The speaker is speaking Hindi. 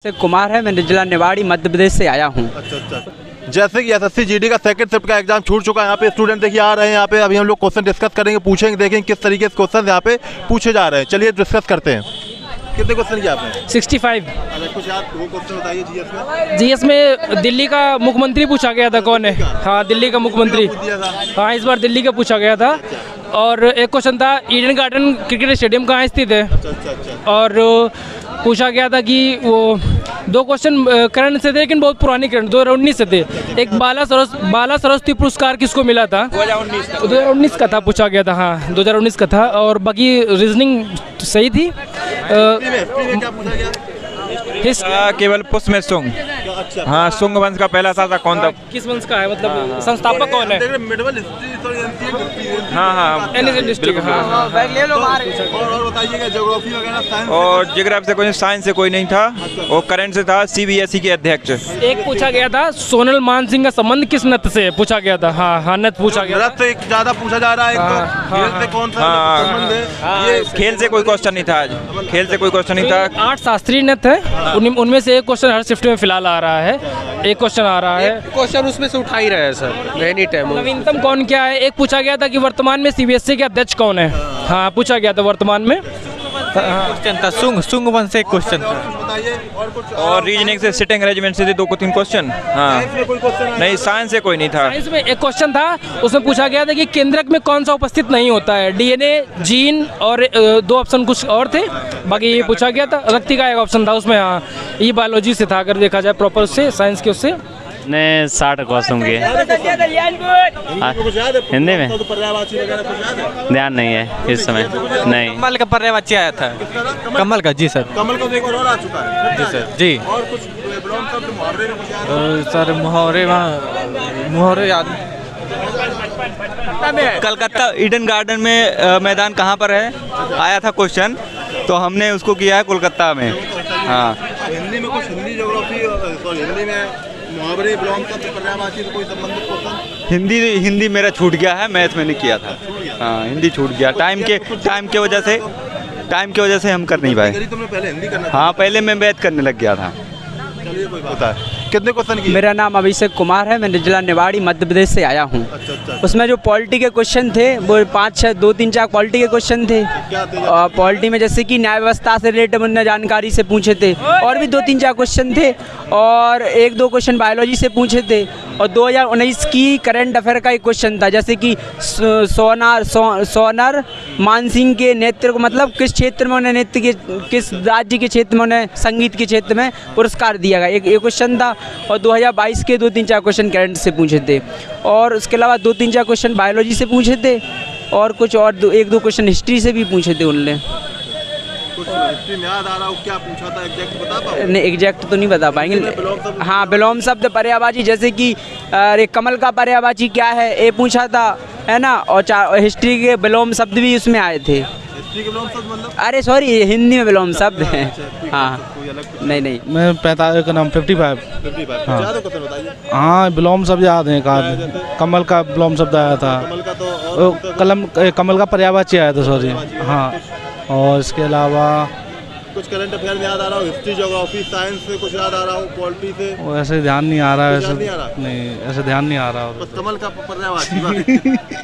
से कुमार है, मैं जिला निवाड़ी मध्य प्रदेश से आया हूँ। अच्छा। जैसे कि एसएससी जीडी का सेकंड शिफ्ट का एग्जाम छूट चुका है, यहाँ पे स्टूडेंट देखिए आ रहे हैं। यहाँ पे अभी हम लोग क्वेश्चन डिस्कस करेंगे, पूछेंगे, देखेंगे किस तरीके से क्वेश्चन यहाँ पे पूछे जा रहे हैं। चलिए डिस्कस करते हैं। कितने क्वेश्चन किया आपने? 65। कुछ याद वो क्वेश्चन बताइए जीएस में। जीएस में दिल्ली का मुख्यमंत्री पूछा गया था, कौन है? हाँ, दिल्ली का मुख्यमंत्री। हाँ, इस बार दिल्ली का पूछा गया था। और एक क्वेश्चन था ईडन गार्डन क्रिकेट स्टेडियम कहाँ स्थित है। और पूछा गया था कि वो दो क्वेश्चन करंट से थे, लेकिन बहुत पुरानी करंट 2019 से थे। एक बाला सरस्वती पुरस्कार किसको मिला था? 2019 का था, पूछा गया था। हाँ, 2019 का था। और बाकी रीजनिंग सही थी। क्या पूछा गया? केवल पुष्प में सुंग। हाँ, सुंग वंश का पहला शासक कौन था? किस वंश का है, मतलब संस्थापक कौन है? हाँ, डिस्ट्रिक्ट। हाँ, और बताइएगा ज्योग्राफी वगैरह साइंस। और जियोग्राफी से कोई, साइंस से कोई नहीं था। और करंट से था सीबीएसई के अध्यक्ष। एक पूछा गया था सोनल मान सिंह का संबंध किस नृत्य से पूछा गया था। हाँ, नृत्य पूछा गया। नृत्य एक ज्यादा पूछा जा रहा है। खेल से कौन सा संबंध है? ये खेल से कोई क्वेश्चन नहीं था आज। खेल से कोई क्वेश्चन नहीं था। 8 शास्त्रीय नृत्य है, उनमें से एक क्वेश्चन हर शिफ्ट में फिलहाल आ रहा है। एक क्वेश्चन आ रहा है, क्वेश्चन उसमें से उठा ही रहे हैं सर, एनी टाइम। नवीनतम कौन क्या है? एक पूछा गया था कि वर्तमान में सीबीएसई के अध्यक्ष कौन है। हाँ, पूछा गया था वर्तमान में। क्वेश्चन था सुंग वंश से एक क्वेश्चन था। बताइए और कुछ। और रीजनिंग से, सिटिंग अरेंजमेंट से थे 2-3 क्वेश्चन। हाँ, नहीं, साइंस से कोई नहीं था। साइंस में एक क्वेश्चन था, उसमें पूछा गया था कि केंद्रक में कौन सा उपस्थित नहीं होता है। डीएनए, जीन और 2 ऑप्शन कुछ और थे। बाकी ये पूछा गया था। रक्ति का एक ऑप्शन था उसमें। हाँ, ये बायोलॉजी से था, अगर देखा जाए प्रॉपर उससे, साइंस के उससे। ने 60 क्वेश्चन किए हिंदी में। ध्यान नहीं है इस समय। नहीं, कमल का पर्यायवाची आया था। कमल का, जी सर। कमल का एक और आ चुका है। जी सर, जी। और कुछ बिलोंग शब्द मुहावरे में कुछ याद है? सर मुहावरे याद। कलकत्ता ईडन गार्डन में मैदान कहाँ पर है आया था क्वेश्चन, तो हमने उसको किया है कोलकाता में। हाँ, हिंदी में कुछ, हिंदी ज्योग्राफी, सॉरी हिंदी में मुहावरे बिलोंग शब्द पर्यायवाची से कोई संबंधित क्वेश्चन। हिंदी मेरा छूट गया है, मैथ मैंने किया था। हाँ, हिंदी छूट गया टाइम के वजह से हम कर नहीं पाए। तुमने पहले हिंदी करना। हाँ, पहले मैं मैथ करने लग गया था। चलिए कोई बात है। कितने क्वेश्चन किए? मेरा नाम अभिषेक कुमार है, मैं जिला निवाड़ी मध्य प्रदेश से आया हूँ। अच्छा। उसमें जो पॉलिटी के क्वेश्चन थे वो 5-6, 2-3-4 पॉलिटी के क्वेश्चन थे। और पॉलिटी में जैसे कि न्याय व्यवस्था से रिलेटेड उन्होंने जानकारी से पूछे थे। और भी 2-3-4 क्वेश्चन थे। और 1-2 क्वेश्चन बायोलॉजी से पूछे थे। और 2019 की करंट अफेयर का एक क्वेश्चन था, जैसे कि सोनर मान सिंह के नेतृत्व, मतलब किस क्षेत्र में उन्हें किस राज्य के क्षेत्र में उन्हें संगीत के क्षेत्र में पुरस्कार दिया गया, एक क्वेश्चन था। और 2022 के 2-3-4 क्वेश्चन करंट से पूछे थे। और उसके अलावा 2-3-4 क्वेश्चन बायोलॉजी से पूछे थे। और कुछ और 1-2 क्वेश्चन हिस्ट्री से भी पूछे थे उनने। कुछ हिस्ट्री में याद आ रहा हो क्या पूछा था? एग्जैक्ट बता पाओ? नहीं, एग्जैक्ट तो नहीं बता पाएंगे। हाँ, विलोम शब्द पर्यायवाची, जैसे कि अरे कमल का पर्यायवाची क्या है, ये पूछा था, है ना। और हिस्ट्री के विलोम शब्द भी उसमें आए थे। हिस्ट्री के बिलोंग शब्द मतलब? अरे सॉरी, हिंदी में विलोम शब्द हैं। हाँ, नहीं। मैं 55 का नाम 55। हाँ। याद हो क्वेश्चन बताइए। हाँ, विलोम शब्द याद है। कमल का विलोम शब्द आया था। कमल का तो कमल का पर्यायवाची आया था, सॉरी। हाँ, और इसके अलावा कुछ करंट अफेयर में याद आ रहा हो? हिस्ट्री, ज्योग्राफी, साइंस से कुछ याद आ रहा हो? पॉलिटी से? वो ऐसे ध्यान नहीं आ रहा है। ध्यान नहीं आ रहा? नहीं, ऐसे ध्यान नहीं आ रहा। बस कमल का पर्यायवाची।